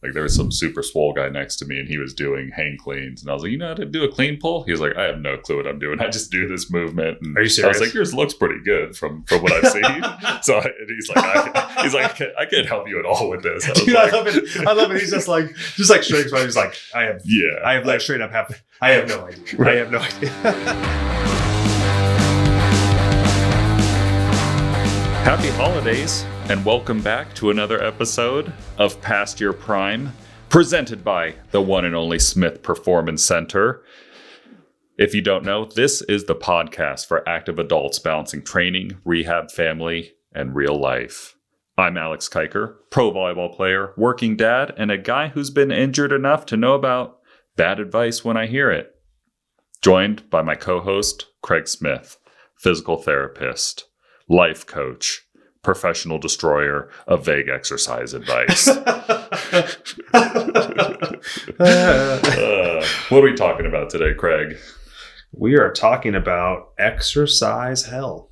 Like there was some super swole guy next to me and he was doing hang cleans. And I was like, you know how to do a clean pull? He was like, I have no clue what I'm doing. I just do this movement. And are you serious? I was like, yours looks pretty good from what I've seen. So he's like, I can't help you at all with this. Dude, I love it. I love it. He's just like straight. He's like, I have like straight up I have no idea. Right. I have no idea. Happy holidays and welcome back to another episode of Past Your Prime, presented by the one and only Smith Performance Center. If you don't know, this is the podcast for active adults balancing training, rehab, family, and real life. I'm Alex Kiker, pro volleyball player, working dad, and a guy who's been injured enough to know about bad advice when I hear it. Joined by my co-host, Craig Smith, physical therapist, life coach, professional destroyer of vague exercise advice. What are we talking about today, Craig? We are talking about exercise hell.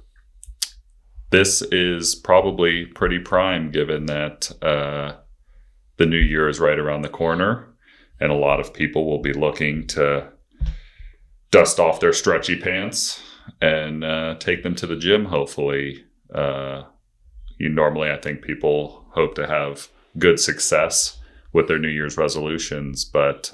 This is probably pretty prime given that the new year is right around the corner and a lot of people will be looking to dust off their stretchy pants and take them to the gym, hopefully. Normally, I think people hope to have good success with their New Year's resolutions, but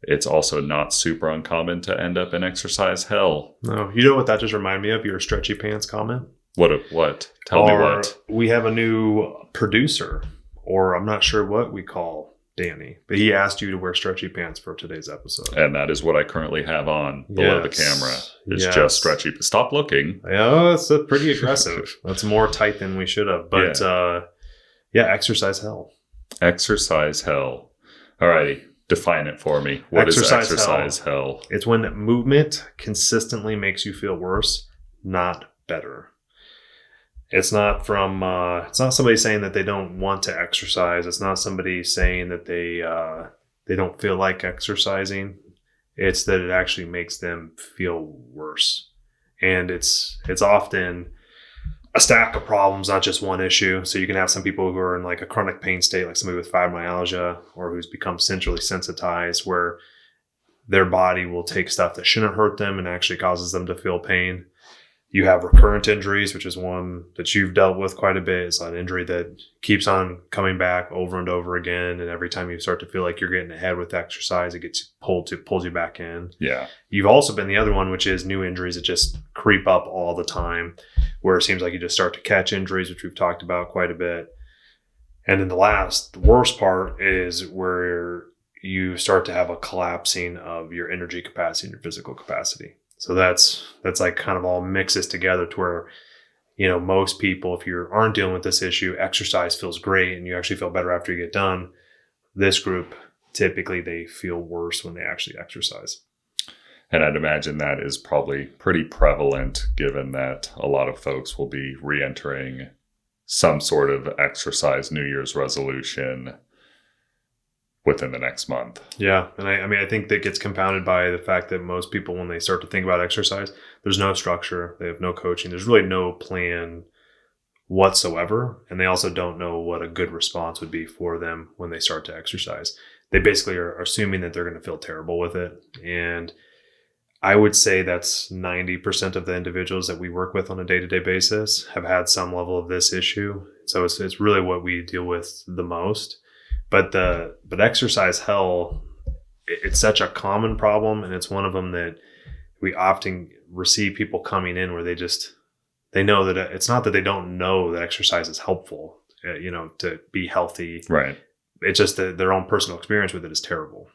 it's also not super uncommon to end up in exercise hell. No, you know what that just reminded me of? Your stretchy pants comment. What? Tell me what. We have a new producer, or I'm not sure what we call Danny, but he asked you to wear stretchy pants for today's episode. And that is what I currently have on below the camera. It's just stretchy. Stop looking. Yeah, that's pretty aggressive. That's more tight than we should have. But exercise hell. Exercise hell. All righty. Define it for me. What is exercise hell? It's when movement consistently makes you feel worse, not better. It's not it's not somebody saying that they don't want to exercise. It's not somebody saying that they don't feel like exercising. It's that it actually makes them feel worse. And it's often a stack of problems, not just one issue. So you can have some people who are in like a chronic pain state, like somebody with fibromyalgia or who's become centrally sensitized, where their body will take stuff that shouldn't hurt them and actually causes them to feel pain. You have recurrent injuries, which is one that you've dealt with quite a bit. It's an injury that keeps on coming back over and over again. And every time you start to feel like you're getting ahead with exercise, it pulls you back in. Yeah. You've also been the other one, which is new injuries that just creep up all the time, where it seems like you just start to catch injuries, which we've talked about quite a bit. And then the worst part is where you start to have a collapsing of your energy capacity and your physical capacity. So that's like kind of all mixes together to where, most people, if you aren't dealing with this issue, exercise feels great and you actually feel better after you get done. This group, typically they feel worse when they actually exercise. And I'd imagine that is probably pretty prevalent given that a lot of folks will be re-entering some sort of exercise New Year's resolution within the next month. Yeah. And I think that gets compounded by the fact that most people, when they start to think about exercise, there's no structure. They have no coaching. There's really no plan whatsoever. And they also don't know what a good response would be for them when they start to exercise. They basically are assuming that they're going to feel terrible with it. And I would say that's 90% of the individuals that we work with on a day-to-day basis have had some level of this issue. So it's really what we deal with the most. But exercise hell, it's such a common problem, and it's one of them that we often receive people coming in where they know that it's not that they don't know that exercise is helpful, to be healthy. Right. It's just that their own personal experience with it is terrible.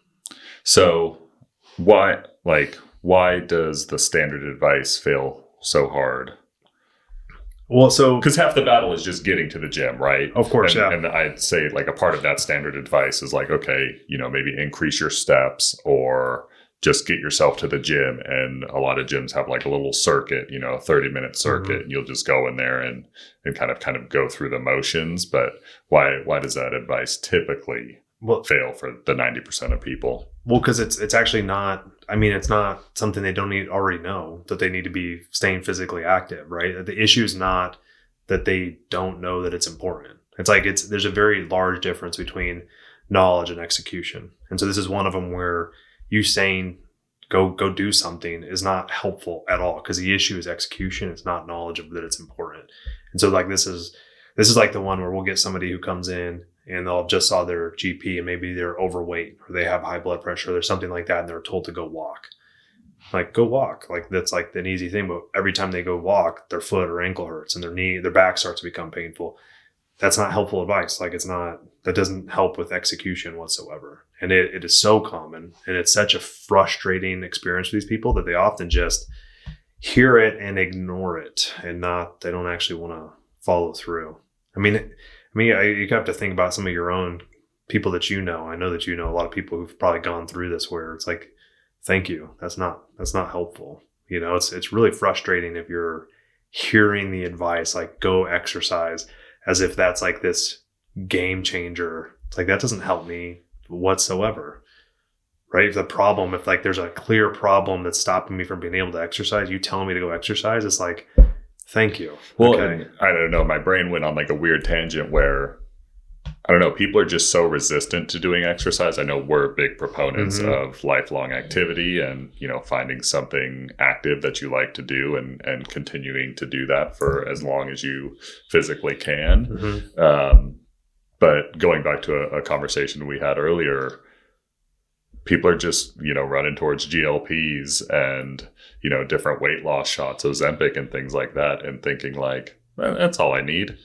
So why does the standard advice feel so hard? Well, because half the battle is just getting to the gym, right? Of course, yeah. And I'd say like a part of that standard advice is like, okay, maybe increase your steps or just get yourself to the gym. And a lot of gyms have like a little circuit, a 30-minute circuit, and you'll just go in there and kind of go through the motions. But why does that advice typically fail for the 90% of people? Well, because it's actually not. It's not something they don't already know, that they need to be staying physically active, right? The issue is not that they don't know that it's important. There's a very large difference between knowledge and execution. And so this is one of them where you saying go do something is not helpful at all, because the issue is execution. It's not knowledge of that it's important. And so like this is like the one where we'll get somebody who comes in and they'll just saw their GP and maybe they're overweight or they have high blood pressure or something like that, and they're told to go walk. Like, go walk. Like, that's like an easy thing. But every time they go walk, their foot or ankle hurts and their back starts to become painful. That's not helpful advice. Like, that doesn't help with execution whatsoever. And it is so common. And it's such a frustrating experience for these people that they often just hear it and ignore it and they don't actually want to follow through. I mean, you have to think about some of your own people that you know. I know that you know a lot of people who've probably gone through this where it's like, thank you. That's not helpful. You know, it's really frustrating if you're hearing the advice, like go exercise, as if that's like this game changer. It's like, that doesn't help me whatsoever. Right? If like there's a clear problem that's stopping me from being able to exercise, you telling me to go exercise, it's like, thank you. Well, okay. I don't know. My brain went on like a weird tangent where, I don't know, people are just so resistant to doing exercise. I know we're big proponents of lifelong activity and, you know, finding something active that you like to do and continuing to do that for as long as you physically can. But going back to a conversation we had earlier, people are just, you know, running towards GLPs and, you know, different weight loss shots, Ozempic and things like that, and thinking like, that's all I need.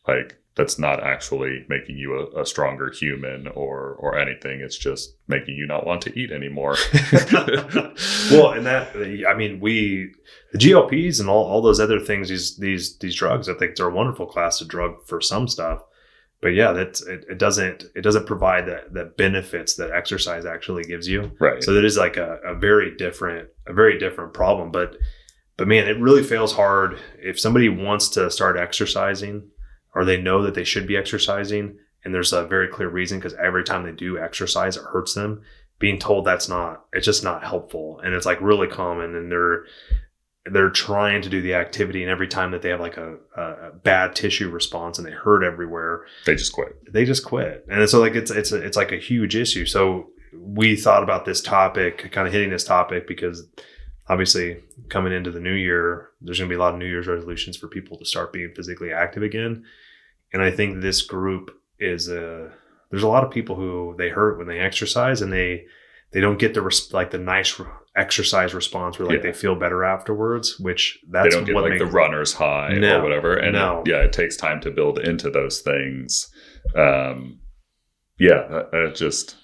Like, that's not actually making you a stronger human or anything. It's just making you not want to eat anymore. Well, and the GLPs and all those other things, these drugs, I think they're a wonderful class of drug for some stuff. But yeah, it doesn't provide the benefits that exercise actually gives you. Right. So that is like a very different problem. But man, it really fails hard if somebody wants to start exercising, or they know that they should be exercising, and there's a very clear reason, because every time they do exercise, it hurts them. Being told it's just not helpful. And it's like really common, and they're trying to do the activity, and every time that they have like a bad tissue response and they hurt everywhere, they just quit. And so like it's like a huge issue. So we thought about this topic, kind of hitting this topic, because obviously coming into the new year, there's going to be a lot of New Year's resolutions for people to start being physically active again. And I think this group there's a lot of people who they hurt when they exercise, and they don't get the nice exercise response where they feel better afterwards, which that's they don't get like the runner's high or whatever. And it takes time to build into those things. Just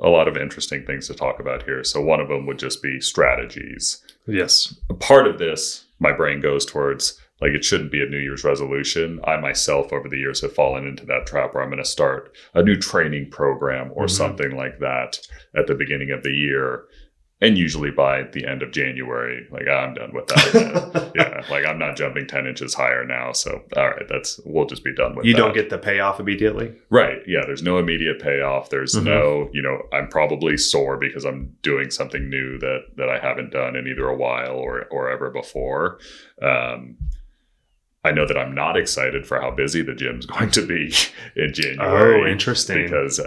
a lot of interesting things to talk about here. So one of them would just be strategies. Yes. Part of this, my brain goes towards, like, it shouldn't be a New Year's resolution. I myself over the years have fallen into that trap where I'm going to start a new training program or something like that at the beginning of the year. And usually by the end of January, like, I'm done with that. Like, I'm not jumping 10 inches higher now. So, all right, we'll just be done with that. You don't get the payoff immediately? Right. Yeah. There's no immediate payoff. There's no, I'm probably sore because I'm doing something new that I haven't done in either a while or ever before. I know that I'm not excited for how busy the gym's going to be in January. Oh, interesting. Because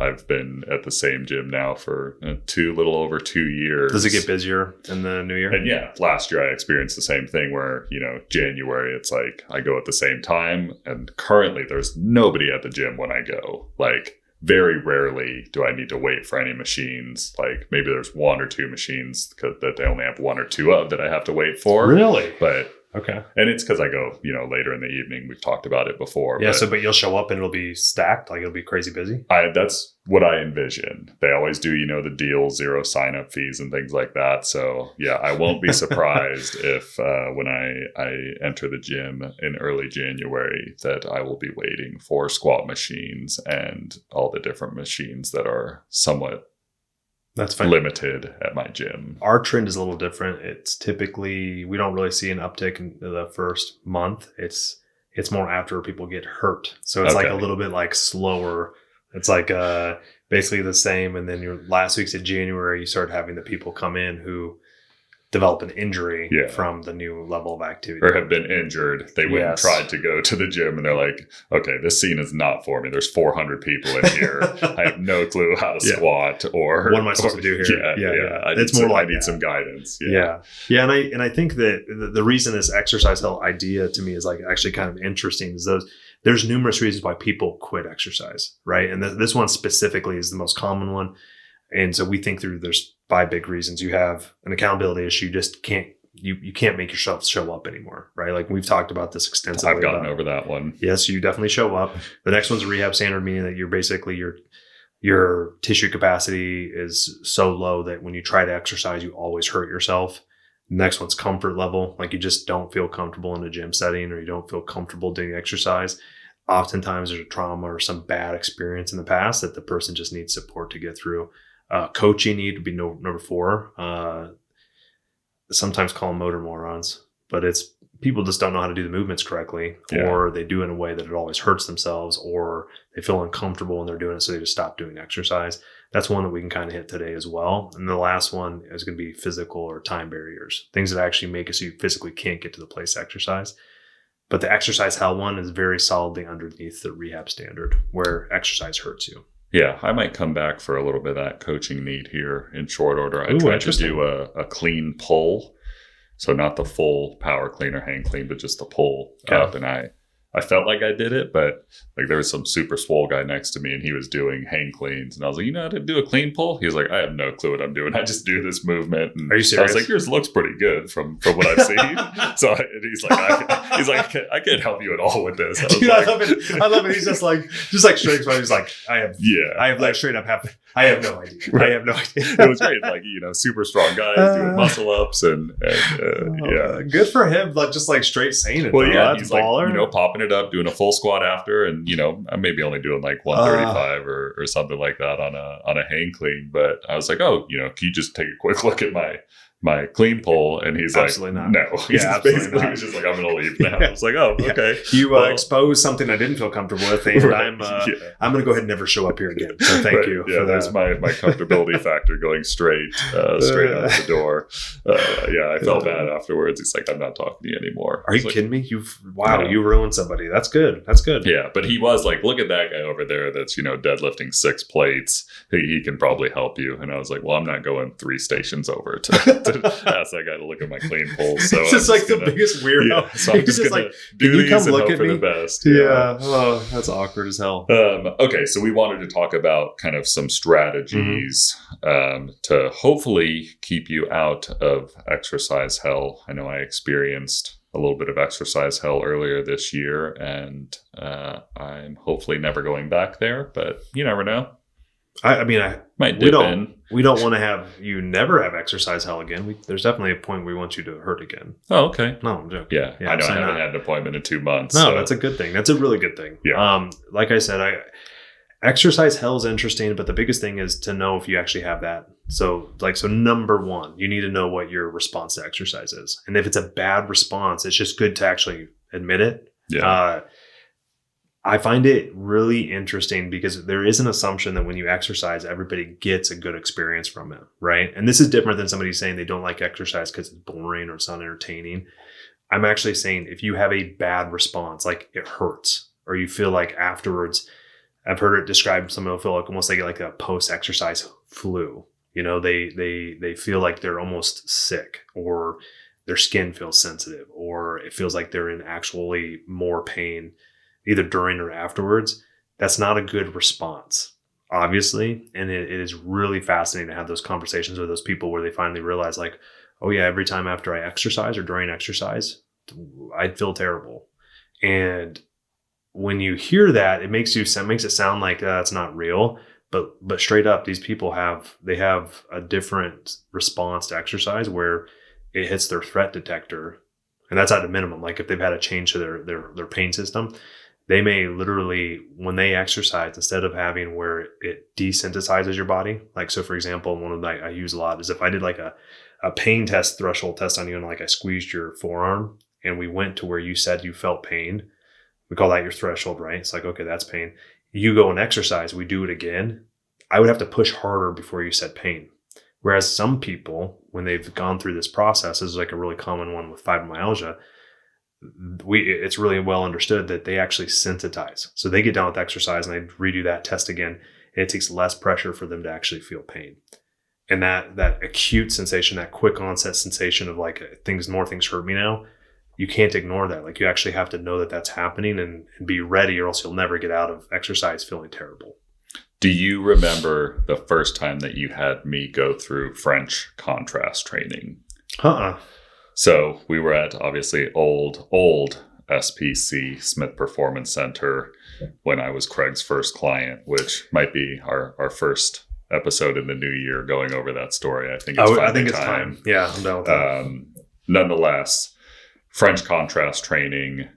I've been at the same gym now for little over 2 years. Does it get busier in the new year? And last year I experienced the same thing where, January, it's like I go at the same time, and currently there's nobody at the gym when I go. Like, very rarely do I need to wait for any machines. Like, maybe there's one or two machines that they only have one or two of that I have to wait for. Really? But okay. And it's because I go, later in the evening. We've talked about it before. Yeah. But you'll show up and it'll be stacked. Like, it'll be crazy busy. That's what I envision. They always do, the deals, 0 sign-up fees and things like that. So yeah, I won't be surprised if when I enter the gym in early January that I will be waiting for squat machines and all the different machines that are somewhat that's fine. Limited at my gym. Our trend is a little different. It's typically, we don't really see an uptick in the first month. It's more after people get hurt. So it's like a little bit like slower. It's like basically the same. And then your last weeks of January, you start having the people come in who develop an injury Yeah. from the new level of activity. Or have been injured. They went and Yes. tried to go to the gym and they're like, okay, this scene is not for me. There's 400 people in here. I have no clue how to Yeah. squat or What am I supposed to do here? Yeah. It's more like I need that. some guidance. Yeah. And I think that the reason this exercise health idea to me is like actually kind of interesting is there's numerous reasons why people quit exercise, right? And this one specifically is the most common one. And so we think through there's 5 big reasons. You have an accountability issue. You just can't make yourself show up anymore, right? Like we've talked about this extensively. I've gotten over that one. Yes, you definitely show up. The next one's a rehab standard, meaning that you're basically your tissue capacity is so low that when you try to exercise, you always hurt yourself. Next one's comfort level. Like you just don't feel comfortable in a gym setting or you don't feel comfortable doing exercise. Oftentimes there's a trauma or some bad experience in the past that the person just needs support to get through. Coaching need to be number 4. Sometimes call them motor morons, but it's people just don't know how to do the movements correctly, or they do it in a way that it always hurts themselves, or they feel uncomfortable when they're doing it, so they just stop doing exercise. That's one that we can kind of hit today as well. And the last one is going to be physical or time barriers, things that actually make it so you physically can't get to the place to exercise. But the exercise hell one is very solidly underneath the rehab standard, where exercise hurts you. Yeah, I might come back for a little bit of that coaching need here in short order. I Ooh, tried to do a clean pull. So not the full power clean or hang clean, but just the pull up. And I felt like I did it, but like there was some super swole guy next to me and he was doing hang cleans. And I was like, you know how to do a clean pull? He was like, I have no clue what I'm doing. I just do this movement. And are you serious? I was like, yours looks pretty good from what I've seen. So he's like, I can't help you at all with this. Dude, I love it. I love it. He's just like straight. He's like, I have like straight up I have no idea. Right. I have no idea. It was great. Like, super strong guys doing muscle ups and good for him. Like just like straight saying it. Well, that's he's baller. like, popping it up, doing a full squat after, and I'm maybe only doing like 135 or something like that on a hang clean. But I was like, can you just take a quick look at my clean pull? And he's absolutely like, not. no. Yeah, Basically, he was just like, I'm going to leave now. I was like, oh, okay. You exposed something I didn't feel comfortable with, and right. I'm going to go ahead and never show up here again. So thank you. Yeah, there's my comfortability factor going straight out of the door. I felt bad afterwards. He's like, I'm not talking to you anymore. Are you like, kidding me? You ruined somebody. That's good. That's good. Yeah, but he was like, look at that guy over there that's, deadlifting 6 plates. He can probably help you. And I was like, well, I'm not going 3 stations over to ask that guy to look at my clean pulls. So it's just like the biggest weirdo. Yeah, so I'm just going to do these and hope for the best. Yeah. Oh, that's awkward as hell. Okay, so we wanted to talk about kind of some strategies to hopefully keep you out of exercise hell. I know I experienced a little bit of exercise hell earlier this year, and I'm hopefully never going back there, but you never know. We don't want to have you never have exercise hell again. There's definitely a point where we want you to hurt again. Oh, okay. No, I'm joking. Yeah, I know I haven't had an appointment in 2 months. No, that's a good thing. That's a really good thing. Yeah. Like I said, exercise hell is interesting, but the biggest thing is to know if you actually have that. So number 1, you need to know what your response to exercise is. And if it's a bad response, it's just good to actually admit it. Yeah. I find it really interesting because there is an assumption that when you exercise, everybody gets a good experience from it, right? And this is different than somebody saying they don't like exercise because it's boring or it's not entertaining. I'm actually saying if you have a bad response, like it hurts, or you feel like afterwards, I've heard it described, someone will feel like almost like a post-exercise flu. They feel like they're almost sick, or their skin feels sensitive, or it feels like they're in actually more pain either during or afterwards. That's not a good response, obviously. And it is really fascinating to have those conversations with those people where they finally realize like, oh yeah, every time after I exercise or during exercise, I'd feel terrible. And when you hear that, it makes it sound like that's not real. But straight up, these people have a different response to exercise where it hits their threat detector. And that's at a minimum. Like if they've had a change to their pain system, they may literally, when they exercise, instead of having where it desensitizes your body, like, so for example, one of the I use a lot is if I did like a pain test, threshold test on you, and like I squeezed your forearm and we went to where you said you felt pain, we call that your threshold, right? It's like, okay, that's pain. You go and exercise, we do it again. I would have to push harder before you said pain. Whereas some people, when they've gone through this process, this is like a really common one with fibromyalgia, it's really well understood that they actually sensitize. So they get done with exercise and they redo that test again. And it takes less pressure for them to actually feel pain. And that acute sensation, that quick onset sensation of like more things hurt me now, you can't ignore that. Like you actually have to know that that's happening and be ready, or else you'll never get out of exercise feeling terrible. Do you remember the first time that you had me go through French contrast training? So we were at obviously old SPC, Smith Performance Center, when I was Craig's first client, which might be our first episode in the new year going over that story. I think it's time. Yeah, I'm down with that. Nonetheless, French contrast training,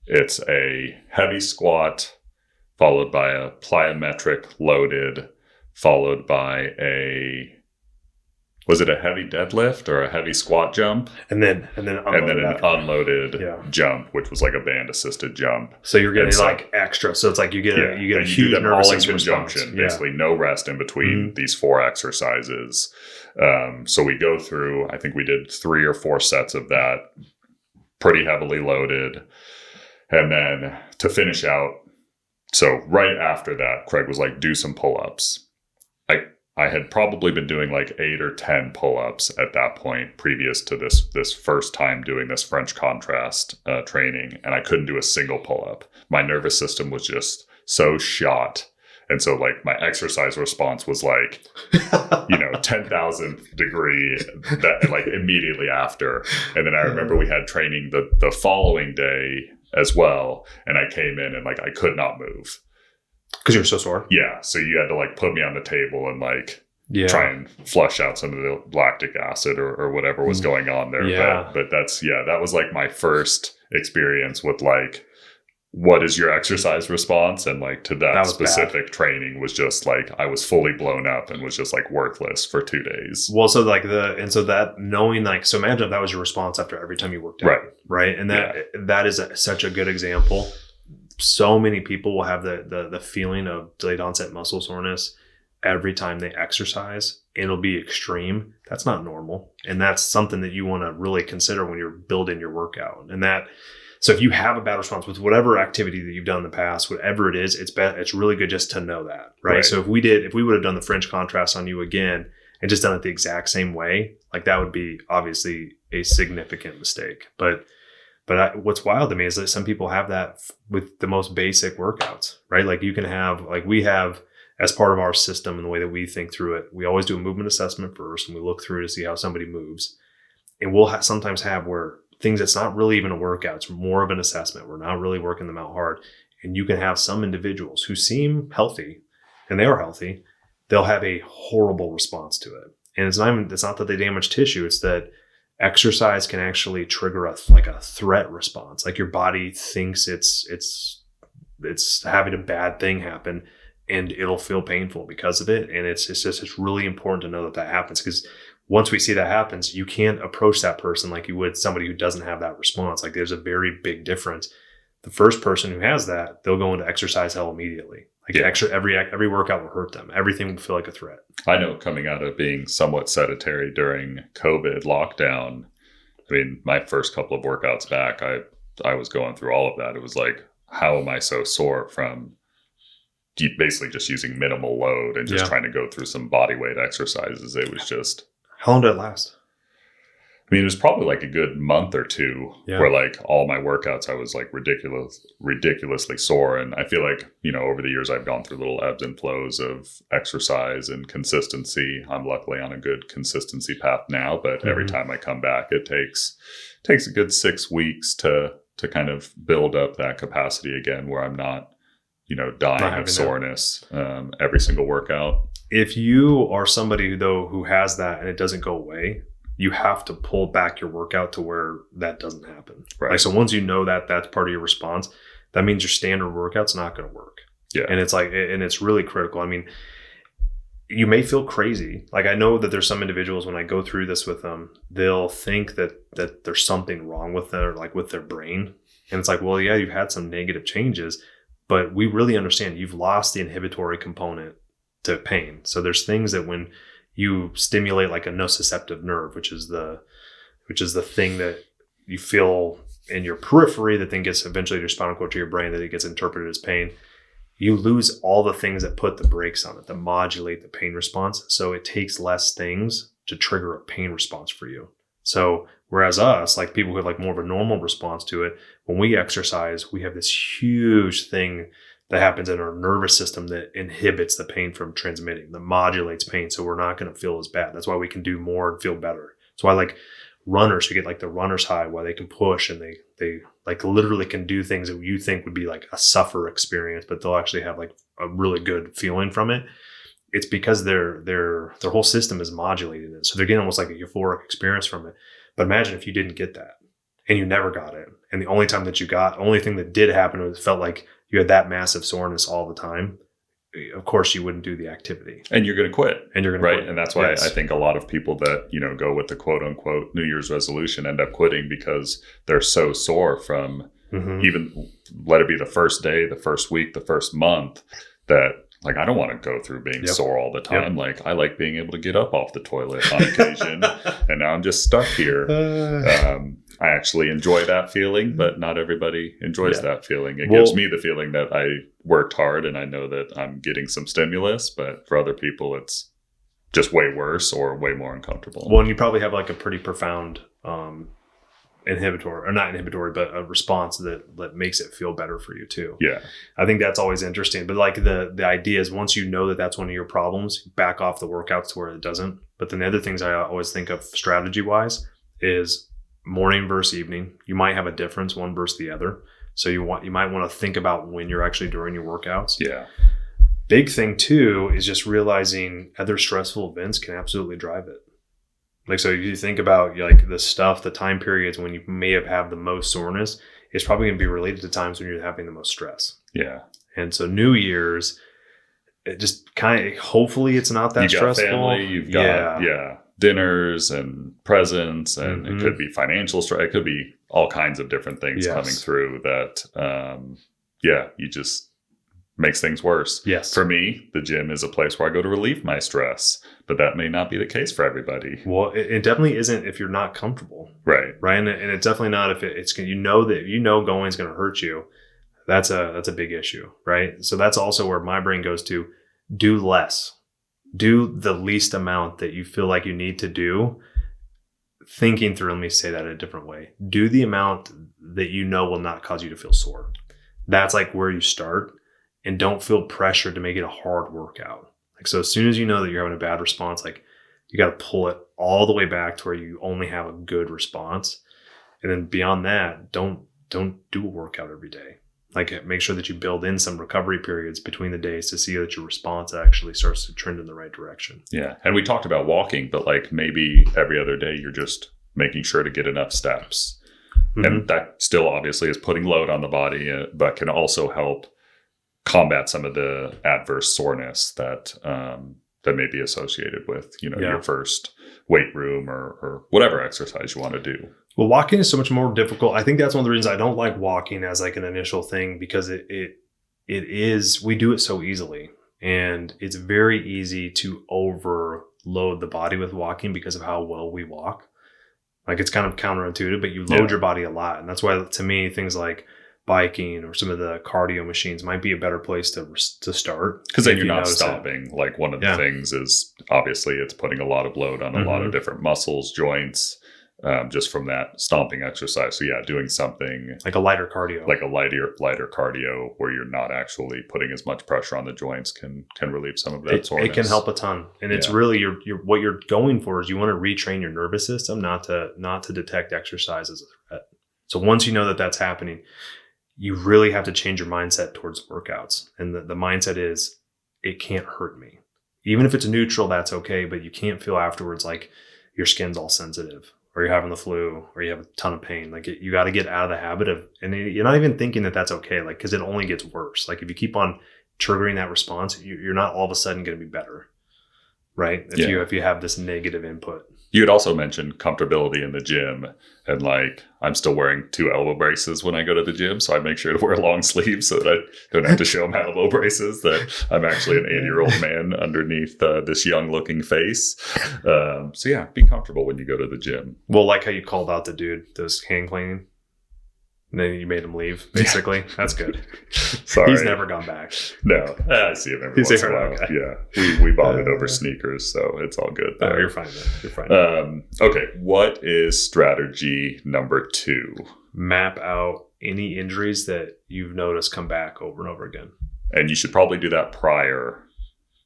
it's a heavy squat followed by a plyometric loaded, followed by was it a heavy deadlift or a heavy squat jump? And then an unloaded jump, which was like a band assisted jump. So you're getting like extra. So it's like you get a huge nervous system conjunction. Basically no rest in between these 4 exercises. So we go through, I think we did 3 or 4 sets of that, pretty heavily loaded. And then to finish out, so right after that, Craig was like, do some pull-ups. I had probably been doing like 8 or 10 pull-ups at that point previous to this first time doing this French contrast training. And I couldn't do a single pull-up. My nervous system was just so shot. And so like my exercise response was like, 10,000th degree that like immediately after. And then I remember we had training the following day as well. And I came in and like, I could not move. Because you were so sore? Yeah. So you had to like put me on the table and like try and flush out some of the lactic acid or whatever was going on there. Yeah. But that was like my first experience with like, what is your exercise response? And like to that specific training was just like, I was fully blown up and was just like worthless for 2 days. Well, so like that knowing like, so imagine if that was your response after every time you worked out. Right. And that is such a good example. So many people will have the feeling of delayed onset muscle soreness every time they exercise. It'll be extreme. That's not normal. And that's something that you want to really consider when you're building your workout. And so if you have a bad response with whatever activity that you've done in the past, whatever it is, it's really good just to know that, right? So if we would have done the French contrast on you again and just done it the exact same way, like that would be obviously a significant mistake. But what's wild to me is that some people have that with the most basic workouts, right? Like you can have, like we have as part of our system and the way that we think through it, we always do a movement assessment first and we look through to see how somebody moves. And we'll sometimes have where things that's not really even a workout, it's more of an assessment. We're not really working them out hard. And you can have some individuals who seem healthy, and they are healthy, they'll have a horrible response to it. And it's not that they damage tissue, it's that exercise can actually trigger a threat response. Like your body thinks it's having a bad thing happen and it'll feel painful because of it. And it's really important to know that happens, because once we see that happens, you can't approach that person like you would somebody who doesn't have that response. Like there's a very big difference. The first person who has that, they'll go into exercise hell immediately. Like every workout will hurt them. Everything will feel like a threat. I know, coming out of being somewhat sedentary during COVID lockdown, I mean, my first couple of workouts back, I was going through all of that. It was like, how am I so sore from basically just using minimal load and just trying to go through some body weight exercises? It was just... How long did it last? I mean, it was probably like a good month or two where like all my workouts, I was like ridiculously sore. And I feel like, over the years, I've gone through little ebbs and flows of exercise and consistency. I'm luckily on a good consistency path now, but every time I come back, it takes a good 6 weeks to kind of build up that capacity again, where I'm not, dying of soreness every single workout. If you are somebody though who has that and it doesn't go away, you have to pull back your workout to where that doesn't happen. Right. Like, so once you know that that's part of your response, that means your standard workout's not going to work. Yeah. And it's really critical. I mean, you may feel crazy. Like I know that there's some individuals, when I go through this with them, they'll think that there's something wrong with their brain. And it's like, well, yeah, you've had some negative changes, but we really understand you've lost the inhibitory component to pain. So there's things that when you stimulate like a nociceptive nerve, which is the thing that you feel in your periphery that then gets eventually to your spinal cord to your brain, that it gets interpreted as pain. You lose all the things that put the brakes on it, that modulate the pain response. So it takes less things to trigger a pain response for you. So whereas us, like people who have like more of a normal response to it, when we exercise, we have this huge thing that happens in our nervous system that inhibits the pain from transmitting, that modulates pain. So we're not going to feel as bad. That's why we can do more and feel better. That's why like runners who get like the runner's high, why they can push and they like literally can do things that you think would be like a suffer experience, but they'll actually have like a really good feeling from it. It's because their whole system is modulating it. So they're getting almost like a euphoric experience from it. But imagine if you didn't get that and you never got it. And the only time that you got, only thing that did happen was it felt like you had that massive soreness all the time. Of course you wouldn't do the activity. And you're going to quit. And you're going to quit. Quit. And that's why I think a lot of people that, go with the quote unquote New Year's resolution end up quitting because they're so sore from even let it be the first day, the first week, the first month, that like, I don't want to go through being sore all the time. Like I like being able to get up off the toilet on occasion and now I'm just stuck here. I actually enjoy that feeling, but not everybody enjoys that feeling. It gives me the feeling that I worked hard and I know that I'm getting some stimulus, but for other people, it's just way worse or way more uncomfortable. Well, and you probably have like a pretty profound inhibitory, or not inhibitory, but a response that makes it feel better for you too. Yeah. I think that's always interesting. But like the idea is once you know that that's one of your problems, back off the workouts to where it doesn't. But then the other things I always think of strategy wise is morning versus evening. You might have a difference one versus the other. So you might want to think about when you're actually doing your workouts. Yeah. Big thing too is just realizing other stressful events can absolutely drive it. Like, so you think about like the time periods when you may have had the most soreness, it's probably going to be related to times when you're having the most stress. Yeah. And so New Year's, it just kind of, hopefully it's not that stressful. Family, you've got, dinners and presents, and it could be financial stress. It could be all kinds of different things coming through that, you just makes things worse. Yes. For me, the gym is a place where I go to relieve my stress, but that may not be the case for everybody. Well, it definitely isn't if you're not comfortable. Right. Right. And it's definitely not if it's, going is going to hurt you. That's a big issue. Right. So that's also where my brain goes to do less. Do the least amount that you feel like you need to do. Thinking through, let me say that a different way. Do the amount that you know will not cause you to feel sore. That's like where you start, and don't feel pressure to make it a hard workout. Like, so as soon as you know that you're having a bad response, like you got to pull it all the way back to where you only have a good response. And then beyond that, don't do a workout every day. Like, make sure that you build in some recovery periods between the days to see that your response actually starts to trend in the right direction. Yeah. And we talked about walking, but like maybe every other day you're just making sure to get enough steps. And that still obviously is putting load on the body, but can also help combat some of the adverse soreness that may be associated with, your first weight room or whatever exercise you want to do. Well, walking is so much more difficult. I think that's one of the reasons I don't like walking as like an initial thing, because we do it so easily, and it's very easy to overload the body with walking because of how well we walk. Like, it's kind of counterintuitive, but you load your body a lot. And that's why, to me, things like biking or some of the cardio machines might be a better place to start. Because then you're not stopping. Like, one of the things is obviously it's putting a lot of load on a lot of different muscles, joints, just from that stomping exercise. So doing something like a lighter cardio, lighter cardio where you're not actually putting as much pressure on the joints can relieve some of that soreness. It can help a ton. And it's really what you're going for is you want to retrain your nervous system, not to detect exercise as a threat. So once you know that that's happening, you really have to change your mindset towards workouts. And the mindset is, it can't hurt me. Even if it's neutral, that's okay. But you can't feel afterwards like your skin's all sensitive, or you're having the flu, or you have a ton of pain. Like, you got to get out of the habit of, and you're not even thinking that that's okay. Like, cause it only gets worse. Like, if you keep on triggering that response, you're not all of a sudden going to be better. Right. If you have this negative input. You had also mentioned comfortability in the gym, and like I'm still wearing 2 elbow braces when I go to the gym, so I make sure to wear long sleeves so that I don't have to show my elbow braces that I'm actually an 80-year-old man underneath this young-looking face. So yeah, be comfortable when you go to the gym. Well, like how you called out the dude that was hand cleaning. And then you made him leave, basically. That's good. Sorry. He's never gone back. No, I see him every once in a while. Okay. Yeah, we bonded over sneakers, so it's all good there. Oh, you're fine, man. You're fine. Okay, what is strategy number 2? Map out any injuries that you've noticed come back over and over again. And you should probably do that prior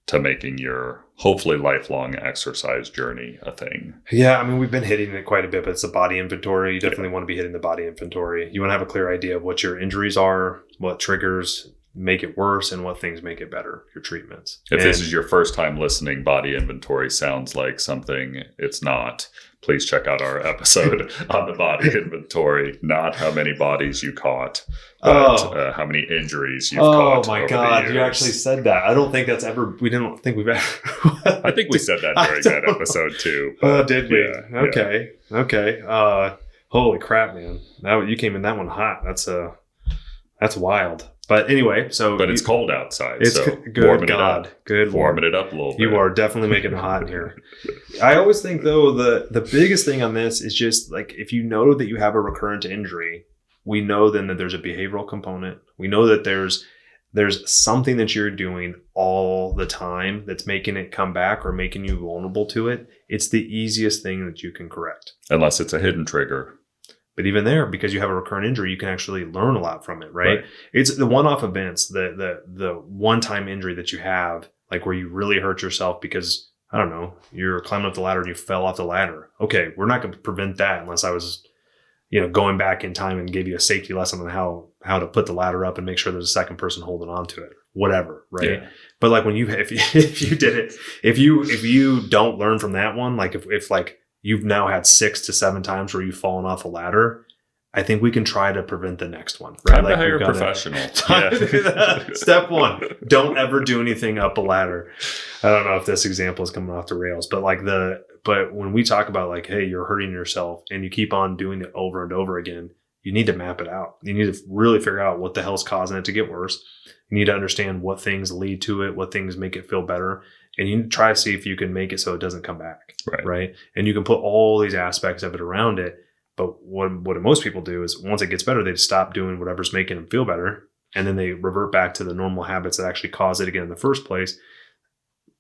to making your hopefully lifelong exercise journey a thing. Yeah, I mean, we've been hitting it quite a bit, but it's a body inventory. You definitely want to be hitting the body inventory. You want to have a clear idea of what your injuries are, what triggers make it worse, and what things make it better, your treatments. If this is your first time listening, body inventory sounds like something it's not. Please check out our episode on the body inventory, not how many bodies you caught, but how many injuries you've caught. Oh my over God, the years. you actually said that. I don't think that's ever, we didn't think we've ever. I think we said that during that episode too. Oh, did we? Yeah, okay. Yeah. Okay. Holy crap, man. You came in that one hot. That's wild. But anyway, but it's cold outside. It's so good. warming God, it up. good. Warming it up a little bit. You are definitely making it hot in here. I always think though the biggest thing on this is just like if you know that you have a recurrent injury, we know then that there's a behavioral component. We know that there's something that you're doing all the time that's making it come back or making you vulnerable to it. It's the easiest thing that you can correct. Unless it's a hidden trigger. But even there, because you have a recurrent injury, you can actually learn a lot from it, right? It's the one-off events, the one-time injury that you have, like where you really hurt yourself because, I don't know, you're climbing up the ladder and you fell off the ladder. Okay, we're not going to prevent that unless I was, going back in time and gave you a safety lesson on how to put the ladder up and make sure there's a second person holding on to it, whatever, right? Yeah. But like when if you did it, if you don't learn from that one, like if like you've now had 6 to 7 times where you've fallen off a ladder, I think we can try to prevent the next one. Right? Time to hire a professional. Step 1, don't ever do anything up a ladder. I don't know if this example is coming off the rails, but but when we talk about like, hey, you're hurting yourself and you keep on doing it over and over again, you need to map it out. You need to really figure out what the hell's causing it to get worse. You need to understand what things lead to it, what things make it feel better. And you need to try to see if you can make it so it doesn't come back. Right. And you can put all these aspects of it around it. But what most people do is once it gets better, they just stop doing whatever's making them feel better. And then they revert back to the normal habits that actually caused it again in the first place.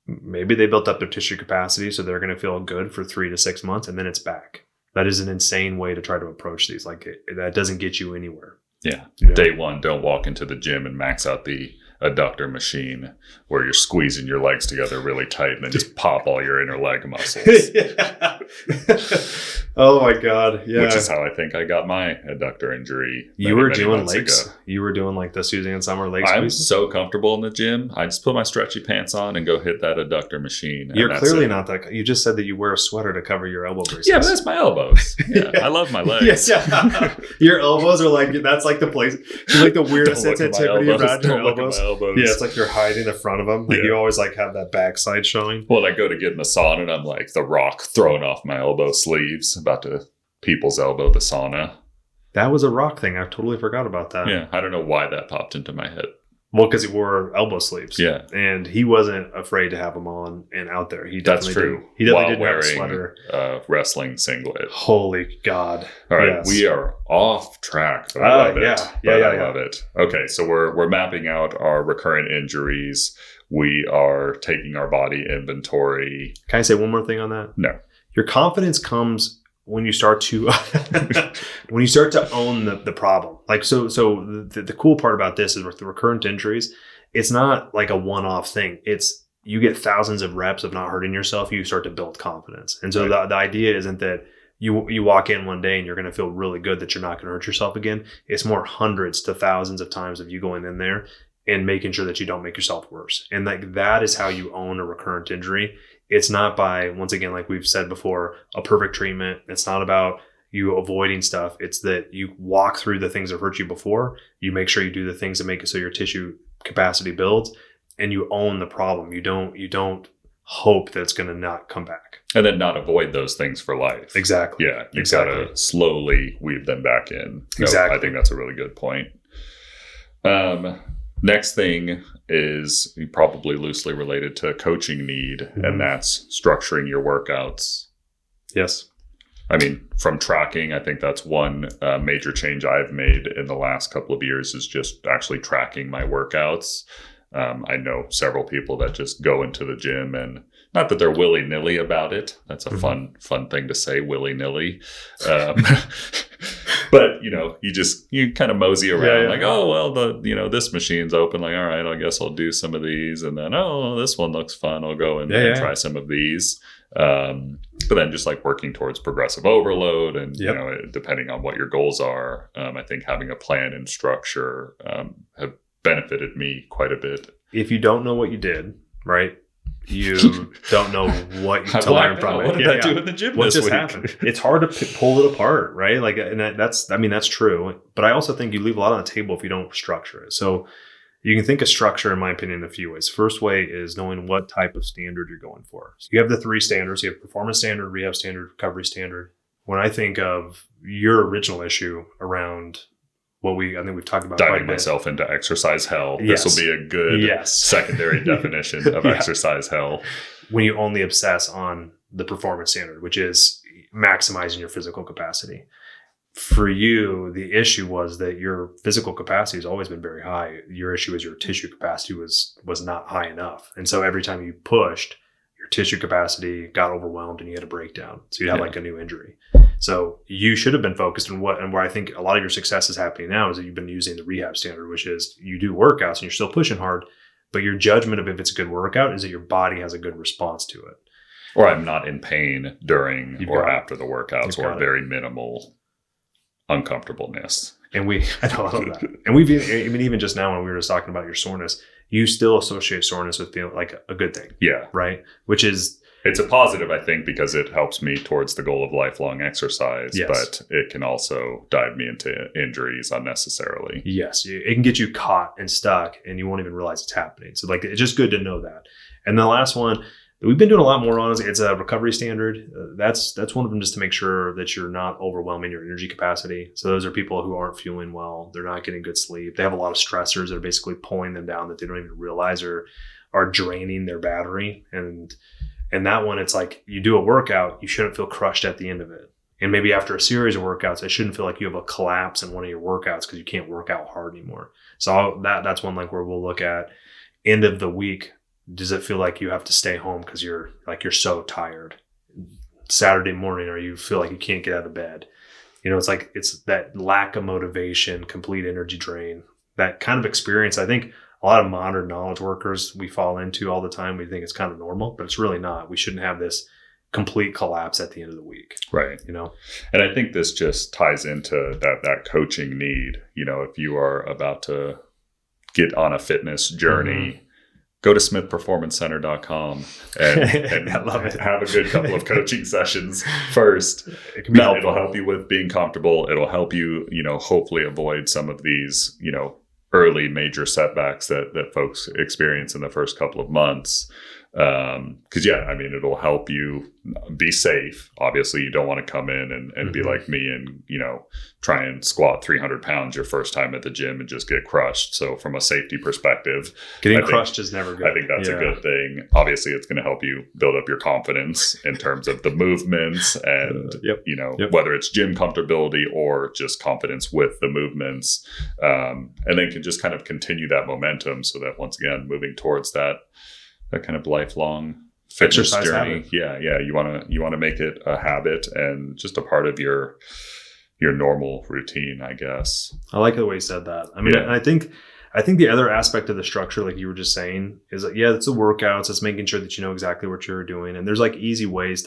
Maybe they built up their tissue capacity, so they're going to feel good for 3 to 6 months, and then it's back. That is an insane way to try to approach these. Like that doesn't get you anywhere. Yeah. Day 1, don't walk into the gym and max out the adductor machine where you're squeezing your legs together really tight and then just pop all your inner leg muscles. Oh my God. Yeah. Which is how I think I got my adductor injury. You were doing legs. Ago. You were doing like the Suzanne Sommer leg squeeze. I'm so comfortable in the gym. I just put my stretchy pants on and go hit that adductor machine. You're clearly not that. You just said that you wear a sweater to cover your elbow braces. Yeah, but that's my elbows. Yeah, I love my legs. Yeah. Your elbows are like, that's like the place. You like the weird sensitivity around your elbows. Yeah, it's like you're hiding the front of them. Like you always like have that backside showing. Well, I go to get in the sauna and I'm like The Rock throwing off my elbow sleeves, about to people's elbow the sauna. That was a Rock thing. I totally forgot about that. Yeah, I don't know why that popped into my head. Well, because he wore elbow sleeves. Yeah. And he wasn't afraid to have them on and out there. That's true. He definitely didn't have a sweater. Wrestling singlet. Holy God. All right. Yes. We are off track. But I love it. I love it. Okay. So we're mapping out our recurrent injuries. We are taking our body inventory. Can I say one more thing on that? No. Your confidence comes when you start to own the problem. Like so the cool part about this is with the recurrent injuries, it's not like a one-off thing. It's you get thousands of reps of not hurting yourself, you start to build confidence. And so the idea isn't that you walk in one day and you're going to feel really good that you're not going to hurt yourself again. It's more hundreds to thousands of times of you going in there and making sure that you don't make yourself worse. And like that is how you own a recurrent injury. It's not by, once again, like we've said before, a perfect treatment. It's not about you avoiding stuff. It's that you walk through the things that hurt you before. You make sure you do the things that make it so your tissue capacity builds, and you own the problem. You don't hope that it's going to not come back. And then not avoid those things for life. Exactly. Yeah. You've got to slowly weave them back in. Exactly. I think that's a really good point. Next thing is probably loosely related to coaching need, and that's structuring your workouts. Yes. I mean, from tracking, I think that's one major change I've made in the last couple of years is just actually tracking my workouts. I know several people that just go into the gym, and not that they're willy-nilly about it. That's a fun thing to say, willy-nilly. But, you kind of mosey around oh, well, this machine's open. Like, all right, I guess I'll do some of these. And then, oh, this one looks fun. I'll go and try some of these. But then just like working towards progressive overload and, depending on what your goals are, I think having a plan and structure have benefited me quite a bit. If you don't know what you did, right? You don't know what to learn from it. What did I do in the gym what this week? Happened? It's hard to pull it apart, right? Like, and that's true. But I also think you leave a lot on the table if you don't structure it. So you can think of structure, in my opinion, in a few ways. First way is knowing what type of standard you're going for. So you have the 3 standards. You have performance standard, rehab standard, recovery standard. When I think of your original issue around I think we've talked about diving myself into exercise hell. Yes. This will be a good secondary definition of exercise hell. When you only obsess on the performance standard, which is maximizing your physical capacity. For you, the issue was that your physical capacity has always been very high. Your issue is your tissue capacity was not high enough. And so every time you pushed, your tissue capacity got overwhelmed and you had a breakdown. So you'd have like a new injury. So you should have been focused on where I think a lot of your success is happening now is that you've been using the rehab standard, which is you do workouts and you're still pushing hard, but your judgment of if it's a good workout is that your body has a good response to it. Or I'm not in pain during or after the workouts, or very minimal uncomfortableness. And I love that. And even just now when we were just talking about your soreness, you still associate soreness with feeling like a good thing. Yeah. Right. Which is, it's a positive, I think, because it helps me towards the goal of lifelong exercise, but it can also dive me into injuries unnecessarily. Yes. It can get you caught and stuck and you won't even realize it's happening. So like, it's just good to know that. And the last one that we've been doing a lot more on is it's a recovery standard. That's one of them, just to make sure that you're not overwhelming your energy capacity. So those are people who aren't fueling well. They're not getting good sleep. They have a lot of stressors that are basically pulling them down that they don't even realize are draining their battery. And that one, it's like you do a workout, you shouldn't feel crushed at the end of it. And maybe after a series of workouts, it shouldn't feel like you have a collapse in one of your workouts because you can't work out hard anymore. So that's one like where we'll look at end of the week. Does it feel like you have to stay home because you're so tired? Saturday morning, or you feel like you can't get out of bed? It's that lack of motivation, complete energy drain, that kind of experience. I think a lot of modern knowledge workers we fall into all the time. We think it's kind of normal, but it's really not. We shouldn't have this complete collapse at the end of the week. Right. And I think this just ties into that coaching need. If you are about to get on a fitness journey, go to smithperformancecenter.com and I love it. Have a good couple of coaching sessions first. It'll help you with being comfortable. It'll help you, hopefully avoid some of these, early major setbacks that folks experience in the first couple of months. It'll help you be safe. Obviously, you don't want to come in and be like me and, try and squat 300 pounds your first time at the gym and just get crushed. So from a safety perspective, getting crushed is never good. I think that's a good thing. Obviously, it's going to help you build up your confidence in terms of the movements and, whether it's gym comfortability or just confidence with the movements. And then can just kind of continue that momentum so that once again, moving towards that kind of lifelong fitness exercise journey. Habit. Yeah. You want to make it a habit and just a part of your normal routine, I guess. I like the way you said that. I mean, and I think the other aspect of the structure, like you were just saying, is that, it's the workouts. It's making sure that you know exactly what you're doing. And there's like easy ways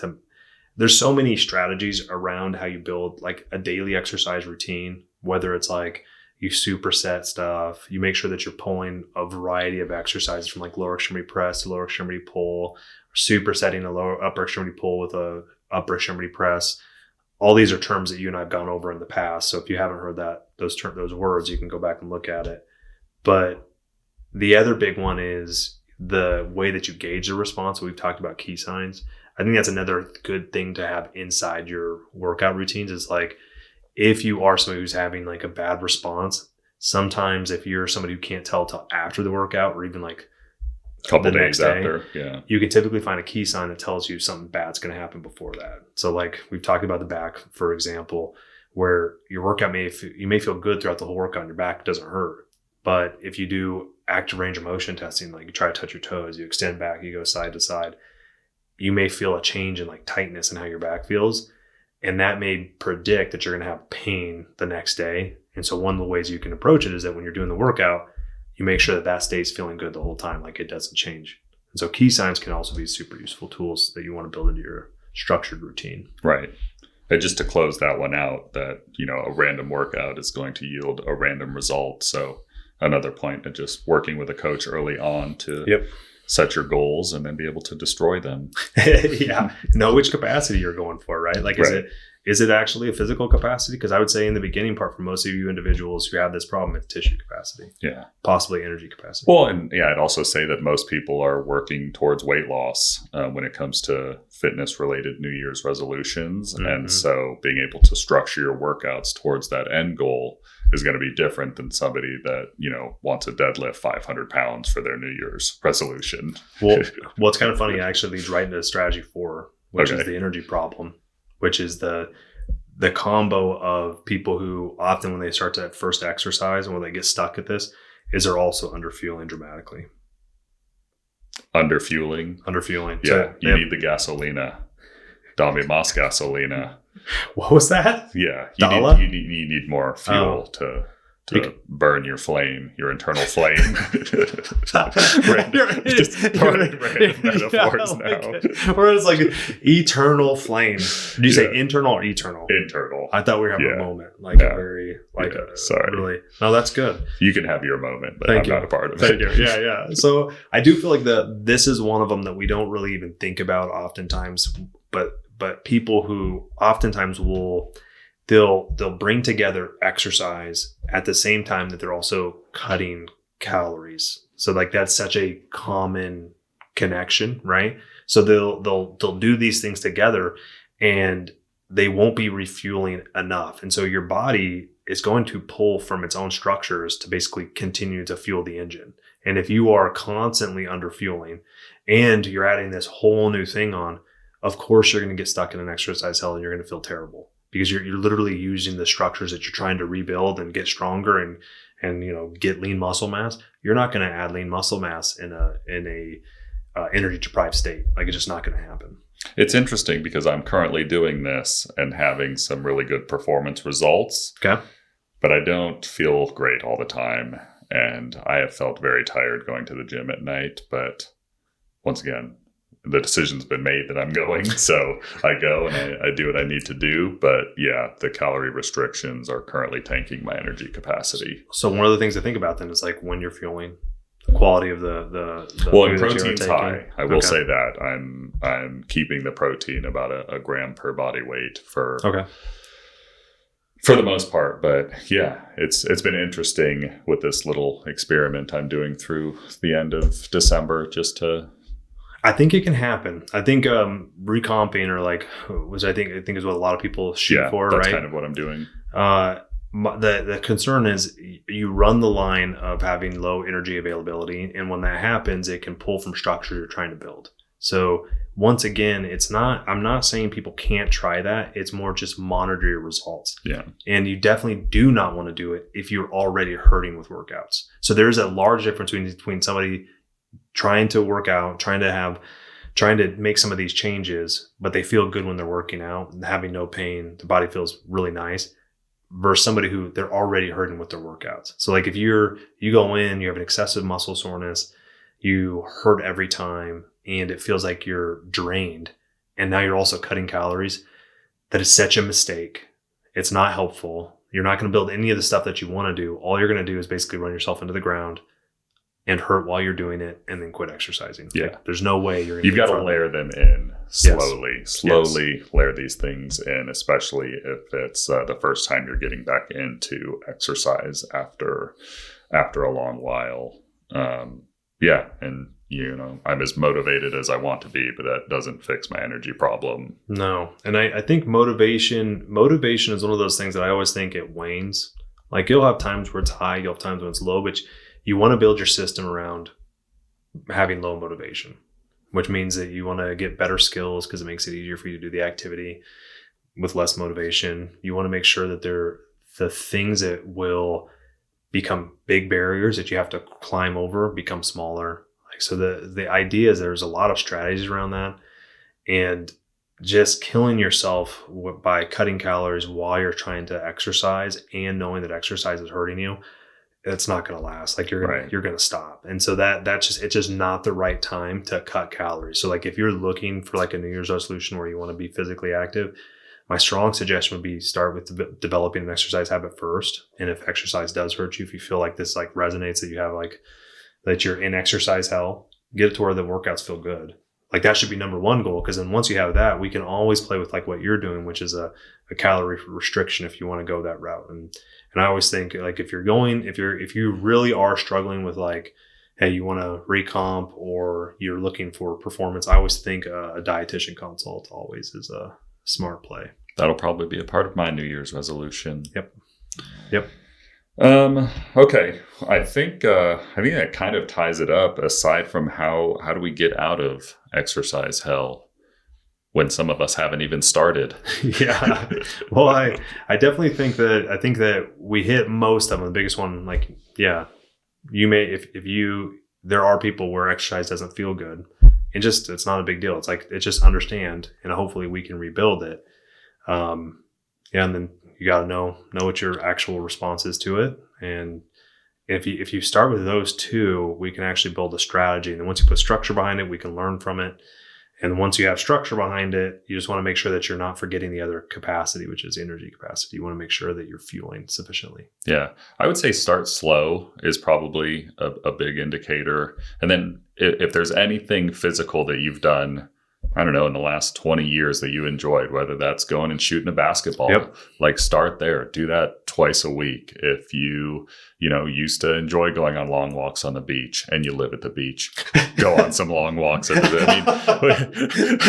there's so many strategies around how you build like a daily exercise routine, whether it's like you superset stuff, you make sure that you're pulling a variety of exercises from like lower extremity press to lower extremity pull, or supersetting a upper extremity pull with a upper extremity press. All these are terms that you and I have gone over in the past. So if you haven't heard those words, you can go back and look at it. But the other big one is the way that you gauge the response, we've talked about key signs. I think that's another good thing to have inside your workout routines is like, if you are somebody who's having like a bad response, sometimes if you're somebody who can't tell till after the workout or even like a couple the days next day, after, you can typically find a key sign that tells you something bad's going to happen before that. So like we've talked about the back, for example, where your workout you may feel good throughout the whole workout and your back doesn't hurt. But if you do active range of motion testing, like you try to touch your toes, you extend back, you go side to side, you may feel a change in like tightness in how your back feels. And that may predict that you're going to have pain the next day. And so one of the ways you can approach it is that when you're doing the workout, you make sure that that stays feeling good the whole time, like it doesn't change. And so key signs can also be super useful tools that you want to build into your structured routine. Right. And just to close that one out, that, you know, a random workout is going to yield a random result. So another point of just working with a coach early on to set your goals and then be able to destroy them. Yeah. Know which capacity you're going for, right? Like, is it actually a physical capacity? Because I would say in the beginning part for most of you individuals who have this problem, it's tissue capacity. Yeah. Possibly energy capacity. Well, and yeah, I'd also say that most people are working towards weight loss when it comes to fitness related New Year's resolutions. Mm-hmm. And so being able to structure your workouts towards that end goal is going to be different than somebody that, you know, wants to deadlift 500 pounds for their New Year's resolution. Well, it's kind of funny. It actually leads right into strategy 4, which is the energy problem, which is the combo of people who often when they start that first exercise and when they get stuck at this is they're also underfueling dramatically. Underfueling? Underfueling. Yeah, so, you need the gasolina. Dami Mas gasolina. What was that? Yeah, you need more fuel to burn your flame, your internal flame. Just random metaphors now. Or it's like eternal flame. Did you say internal or eternal? Internal. I thought we were having a moment, like a very, like sorry. Really. No, that's good. You can have your moment, but I'm not a part of it. Thank you. Yeah. So I do feel like this is one of them that we don't really even think about oftentimes, but people who oftentimes they'll bring together exercise at the same time that they're also cutting calories. So like that's such a common connection, right? So they'll do these things together and they won't be refueling enough. And so your body is going to pull from its own structures to basically continue to fuel the engine. And if you are constantly underfueling and you're adding this whole new thing on, of course you're going to get stuck in an exercise hell and you're going to feel terrible. Because you're literally using the structures that you're trying to rebuild and get stronger and you know get lean muscle mass. You're not going to add lean muscle mass in a energy deprived state. Like it's just not going to happen. It's interesting because I'm currently doing this and having some really good performance results. Okay, but I don't feel great all the time, and I have felt very tired going to the gym at night. But once again, the decision's been made that I'm going. So I go and I do what I need to do. But yeah, the calorie restrictions are currently tanking my energy capacity. So one of the things to think about then is like when you're fueling, the quality of the well, and protein's high. I will say that I'm keeping the protein about a gram per body weight for the most part. But yeah, it's been interesting with this little experiment I'm doing through the end of December just to. I think it can happen. I think recomping or like I think is what a lot of people shoot for, right? That's kind of what I'm doing. The concern is you run the line of having low energy availability, and when that happens, it can pull from structure you're trying to build. So once again, I'm not saying people can't try that. It's more just monitor your results. Yeah. And you definitely do not want to do it if you're already hurting with workouts. So there's a large difference between somebody trying to work out, trying to make some of these changes, but they feel good when they're working out and having no pain. The body feels really nice versus somebody who they're already hurting with their workouts. So like if you go in, you have an excessive muscle soreness, you hurt every time and it feels like you're drained. And now you're also cutting calories. That is such a mistake. It's not helpful. You're not going to build any of the stuff that you want to do. All you're going to do is basically run yourself into the ground and hurt while you're doing it and then quit exercising. Yeah. Like, there's no way you've got to layer them in slowly, layer these things in, especially if it's the first time you're getting back into exercise after a long while. And I'm as motivated as I want to be, but that doesn't fix my energy problem. No. And I think motivation is one of those things that I always think it wanes. Like you'll have times where it's high, you'll have times when it's low, but you want to build your system around having low motivation, which means that you want to get better skills because it makes it easier for you to do the activity with less motivation. You want to make sure that the things that will become big barriers that you have to climb over become smaller. Like, so the idea is there's a lot of strategies around that, and just killing yourself by cutting calories while you're trying to exercise and knowing that exercise is hurting you, it's not going to last. Like you're going to stop. And so it's just not the right time to cut calories. So like if you're looking for like a New Year's resolution where you want to be physically active, my strong suggestion would be start with developing an exercise habit first. And if exercise does hurt you, if you feel like this like resonates, that you have like that you're in exercise hell, get it to where the workouts feel good. Like that should be number one goal. Because then once you have that, we can always play with like what you're doing, which is a calorie restriction if you want to go that route. And I always think like if you really are struggling with like, hey, you want to recomp or you're looking for performance, I always think a dietitian consult always is a smart play. That'll probably be a part of my New Year's resolution. Yep. Okay. I think that kind of ties it up. Aside from how do we get out of exercise hell when some of us haven't even started? Yeah. Well, I definitely think that we hit most of them. The biggest one, like, yeah, you may, there are people where exercise doesn't feel good, and it's not a big deal. It's like, it's just understand, and hopefully we can rebuild it. And then you got to know what your actual response is to it. And if you start with those two, we can actually build a strategy. And then once you put structure behind it, we can learn from it. And once you have structure behind it, you just want to make sure that you're not forgetting the other capacity, which is energy capacity. You want to make sure that you're fueling sufficiently. Yeah. I would say start slow is probably a big indicator. And then if there's anything physical that you've done, I don't know, in the last 20 years that you enjoyed, whether that's going and shooting a basketball, like start there, do that twice a week. If you used to enjoy going on long walks on the beach and you live at the beach, go on some long walks. Can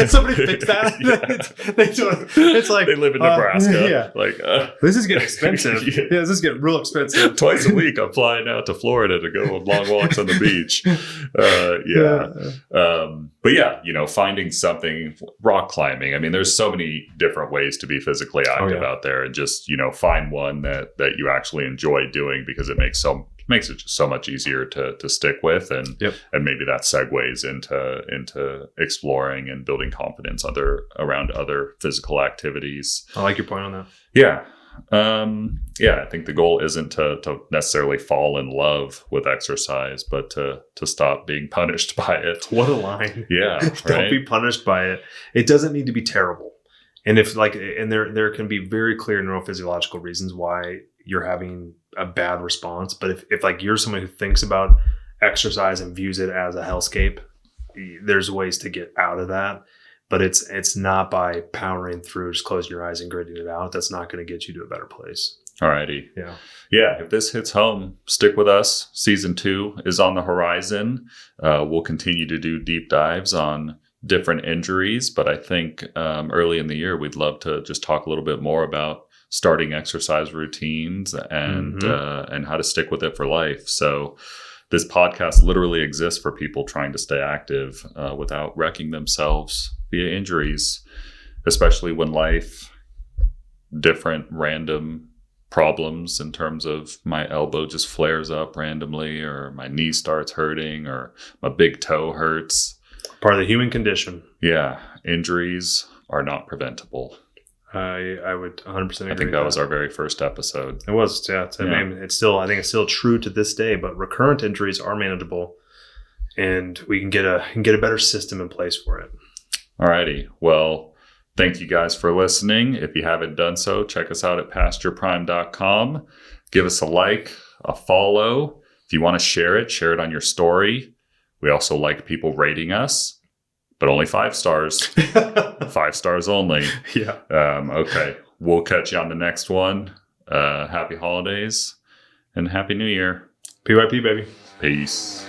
somebody fix that? Yeah. It's like they live in Nebraska. Yeah. Like this is getting expensive. Yeah, this is getting real expensive. Twice a week, I'm flying out to Florida to go on long walks on the beach. But yeah, finding something, rock climbing. I mean, there's so many different ways to be physically active out there, and just, find one that you actually enjoy doing, because it makes it just so much easier to stick with. And maybe that segues into exploring and building confidence around other physical activities. I like your point on that. Yeah. I think the goal isn't to necessarily fall in love with exercise, but to stop being punished by it. What a line. Yeah. Don't be punished by it. It doesn't need to be terrible. And there can be very clear neurophysiological reasons why you're having a bad response. But if like you're someone who thinks about exercise and views it as a hellscape, there's ways to get out of that. But it's not by powering through, just closing your eyes and gritting it out. That's not going to get you to a better place. Alrighty. Yeah. If this hits home, stick with us. Season 2 is on the horizon. We'll continue to do deep dives on different injuries, but I think early in the year, we'd love to just talk a little bit more about starting exercise routines and how to stick with it for life. So this podcast literally exists for people trying to stay active without wrecking themselves via injuries, especially when different random problems in terms of my elbow just flares up randomly, or my knee starts hurting, or my big toe hurts. Part of the human condition. Yeah. Injuries are not preventable. I would 100% agree. I think that was our very first episode. It was, yeah. I think it's still true to this day, but recurrent injuries are manageable, and we can get a better system in place for it. Alrighty. Well, thank you guys for listening. If you haven't done so, check us out at pastyourprime.com. Give us a like, a follow. If you want to share it on your story. We also like people rating us, but only 5 stars. 5 stars only. Yeah. Okay. We'll catch you on the next one. Happy holidays and Happy New Year. PYP, baby. Peace.